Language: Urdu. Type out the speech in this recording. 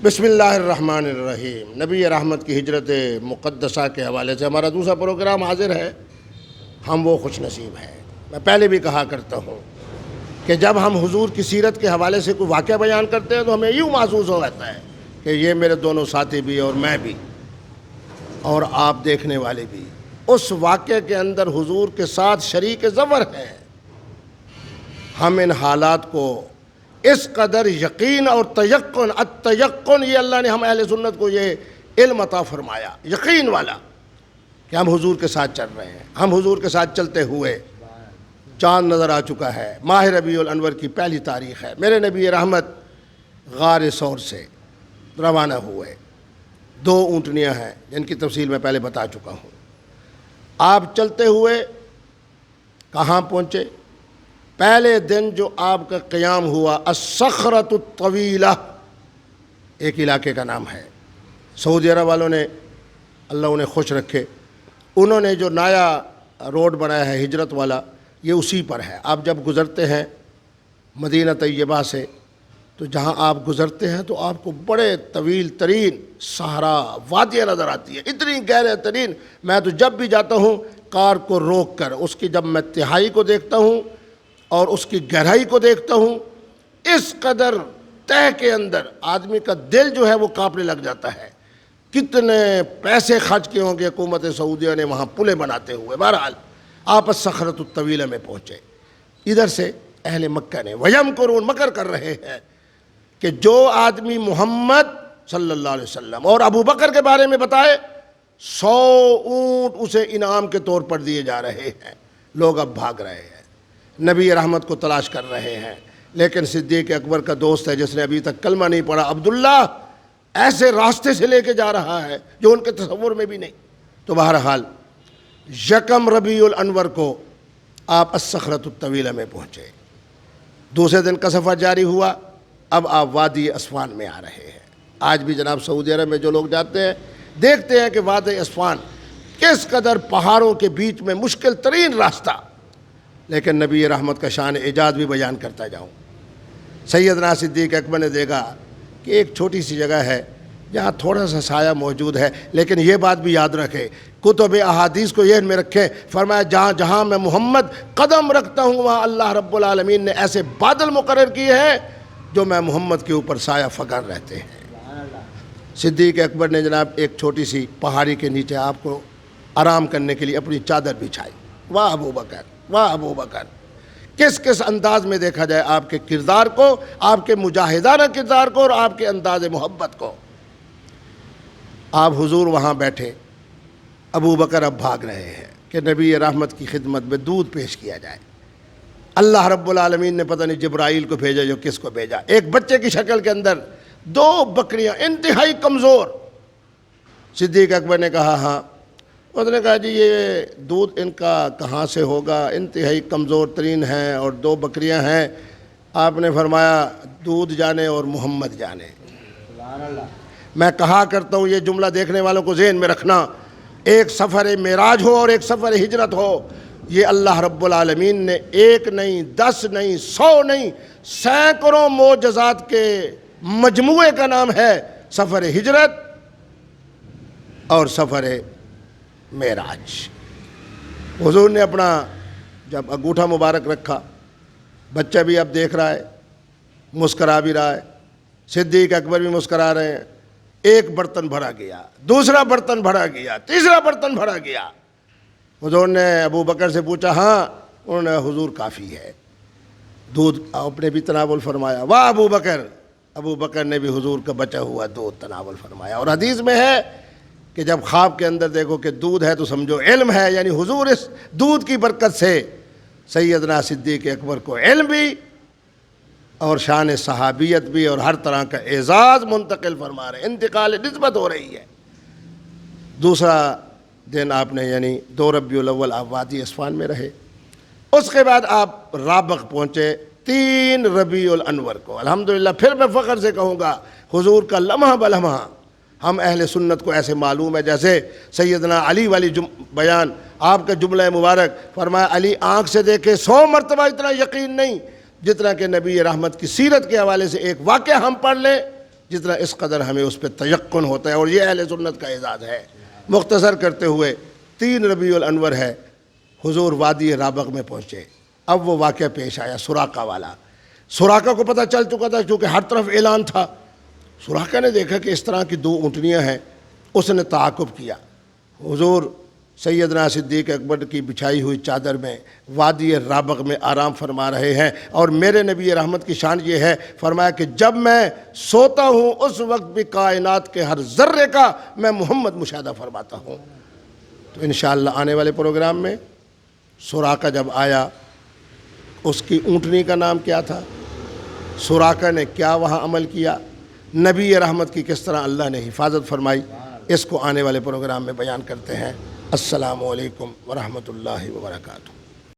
بسم اللہ الرحمن الرحیم۔ نبی رحمت کی ہجرت مقدسہ کے حوالے سے ہمارا دوسرا پروگرام حاضر ہے۔ ہم وہ خوش نصیب ہیں، میں پہلے بھی کہا کرتا ہوں کہ جب ہم حضور کی سیرت کے حوالے سے کوئی واقعہ بیان کرتے ہیں تو ہمیں یوں محسوس ہو جاتا ہے کہ یہ میرے دونوں ساتھی بھی اور میں بھی اور آپ دیکھنے والے بھی اس واقعے کے اندر حضور کے ساتھ شریک ظفر ہیں۔ ہم ان حالات کو اس قدر یقین اور تیقن، التیقن، یہ اللہ نے ہم اہل سنت کو یہ علم عطا فرمایا، یقین والا، کہ ہم حضور کے ساتھ چل رہے ہیں۔ ہم حضور کے ساتھ چلتے ہوئے چاند نظر آ چکا ہے، ماہ ربیع الانور کی پہلی تاریخ ہے، میرے نبی رحمت غار ثور سے روانہ ہوئے۔ 2 اونٹنیاں ہیں جن کی تفصیل میں پہلے بتا چکا ہوں۔ آپ چلتے ہوئے کہاں پہنچے؟ پہلے دن جو آپ کا قیام ہوا الصخرۃ الطویلہ، ایک علاقے کا نام ہے۔ سعودی عرب والوں نے، اللہ انہیں خوش رکھے، انہوں نے جو نیا روڈ بنایا ہے ہجرت والا، یہ اسی پر ہے۔ آپ جب گزرتے ہیں مدینہ طیبہ سے تو جہاں آپ گزرتے ہیں تو آپ کو بڑے طویل ترین صحرا وادیاں نظر آتی ہیں، اتنی گہرے ترین۔ میں تو جب بھی جاتا ہوں کار کو روک کر اس کی جب میں تہائی کو دیکھتا ہوں اور اس کی گہرائی کو دیکھتا ہوں، اس قدر تہ کے اندر آدمی کا دل جو ہے وہ کانپنے لگ جاتا ہے۔ کتنے پیسے خرچ کیے ہوں گے حکومت سعودیہ نے وہاں پلیں بناتے ہوئے۔ بہرحال آپ الصخرۃ الطویلہ میں پہنچے۔ ادھر سے اہل مکہ نے وَيَمْكُرُونَ، مکر کر رہے ہیں کہ جو آدمی محمد صلی اللہ علیہ وسلم اور ابو بکر کے بارے میں بتائے 100 اونٹ اسے انعام کے طور پر دیے جا رہے ہیں۔ لوگ اب بھاگ رہے ہیں، نبی رحمت کو تلاش کر رہے ہیں، لیکن صدیق اکبر کا دوست ہے جس نے ابھی تک کلمہ نہیں پڑھا، عبداللہ، ایسے راستے سے لے کے جا رہا ہے جو ان کے تصور میں بھی نہیں۔ تو بہرحال 1 ربیع الانور کو آپ الصخرۃ الطویلہ میں پہنچے۔ دوسرے دن کا سفر جاری ہوا، اب آپ وادی اسفان میں آ رہے ہیں۔ آج بھی جناب سعودی عرب میں جو لوگ جاتے ہیں دیکھتے ہیں کہ وادی اسفان کس قدر پہاڑوں کے بیچ میں مشکل ترین راستہ، لیکن نبی رحمت کا شان اعجاز بھی بیان کرتا جاؤں۔ سیدنا صدیق اکبر نے دیکھا کہ ایک چھوٹی سی جگہ ہے جہاں تھوڑا سا سایہ موجود ہے، لیکن یہ بات بھی یاد رکھے، کتب احادیث کو یہ میں رکھیں، فرمایا جہاں جہاں میں محمد قدم رکھتا ہوں وہاں اللہ رب العالمین نے ایسے بادل مقرر کیے ہیں جو میں محمد کے اوپر سایہ فکر رہتے ہیں۔ صدیق اکبر نے جناب ایک چھوٹی سی پہاڑی کے نیچے آپ کو آرام کرنے کے لیے اپنی چادر بچھائی۔ واہ ابو بکر، واہ ابو بکر، کس کس انداز میں دیکھا جائے آپ کے کردار کو، آپ کے مجاہدانہ کردار کو اور آپ کے انداز محبت کو۔ آپ حضور وہاں بیٹھے، ابو بکر اب بھاگ رہے ہیں کہ نبی رحمت کی خدمت میں دودھ پیش کیا جائے۔ اللہ رب العالمین نے پتہ نہیں جبرائیل کو بھیجا جو کس کو بھیجا، ایک بچے کی شکل کے اندر 2 بکریاں انتہائی کمزور۔ صدیق اکبر نے کہا ہاں، اس نے کہا جی یہ دودھ ان کا کہاں سے ہوگا، انتہائی کمزور ترین ہیں اور 2 بکریاں ہیں۔ آپ نے فرمایا دودھ جانے اور محمد جانے۔ میں کہا کرتا ہوں یہ جملہ دیکھنے والوں کو ذہن میں رکھنا، ایک سفر معراج ہو اور ایک سفر ہجرت ہو، یہ اللہ رب العالمین نے 1 نہیں 10 نہیں 100 نہیں سینکڑوں معجزات کے مجموعے کا نام ہے سفر ہجرت اور سفر معراج۔ حضور نے اپنا جب انگوٹھا مبارک رکھا، بچہ بھی اب دیکھ رہا ہے، مسکرا بھی رہا ہے، صدیق اکبر بھی مسکرا رہے ہیں۔ ایک برتن بھرا گیا، دوسرا برتن بھرا گیا، تیسرا برتن بھرا گیا۔ حضور نے ابو بکر سے پوچھا، ہاں، انہوں نے حضور کافی ہے، دودھ آپ نے بھی تناول فرمایا۔ واہ ابو بکر، ابو بکر نے بھی حضور کا بچا ہوا دودھ تناول فرمایا۔ اور حدیث میں ہے کہ جب خواب کے اندر دیکھو کہ دودھ ہے تو سمجھو علم ہے، یعنی حضور اس دودھ کی برکت سے سیدنا صدیق اکبر کو علم بھی اور شان صحابیت بھی اور ہر طرح کا اعزاز منتقل فرما رہے ہیں، انتقال نسبت ہو رہی ہے۔ دوسرا دن آپ نے یعنی 2 ربیع الاول آپ وادی اسفان میں رہے۔ اس کے بعد آپ رابغ پہنچے 3 ربیع الانور کو۔ الحمدللہ پھر میں فخر سے کہوں گا حضور کا لمحہ بلمحہ ہم اہل سنت کو ایسے معلوم ہے، جیسے سیدنا علی والی بیان، آپ کا جملہ مبارک، فرمایا علی آنکھ سے دیکھے 100 مرتبہ اتنا یقین نہیں جتنا کہ نبی رحمت کی سیرت کے حوالے سے ایک واقعہ ہم پڑھ لیں جتنا اس قدر ہمیں اس پہ تیقن ہوتا ہے، اور یہ اہل سنت کا اعزاز ہے۔ مختصر کرتے ہوئے 3 ربیع الاول ہے، حضور وادی رابغ میں پہنچے۔ اب وہ واقعہ پیش آیا سراقہ والا۔ سراقہ کو پتہ چل چکا تھا کیونکہ ہر طرف اعلان تھا۔ سراقہ نے دیکھا کہ اس طرح کی 2 اونٹنیاں ہیں، اس نے تعاقب کیا۔ حضور سیدنا صدیق اکبر کی بچھائی ہوئی چادر میں وادی رابغ میں آرام فرما رہے ہیں، اور میرے نبی رحمت کی شان یہ ہے، فرمایا کہ جب میں سوتا ہوں اس وقت بھی کائنات کے ہر ذرے کا میں محمد مشاہدہ فرماتا ہوں۔ تو انشاءاللہ آنے والے پروگرام میں سراقہ جب آیا، اس کی اونٹنی کا نام کیا تھا، سراقہ نے کیا وہاں عمل کیا، نبی رحمت کی کس طرح اللہ نے حفاظت فرمائی، اس کو آنے والے پروگرام میں بیان کرتے ہیں۔ السلام علیکم ورحمۃ اللہ وبرکاتہ۔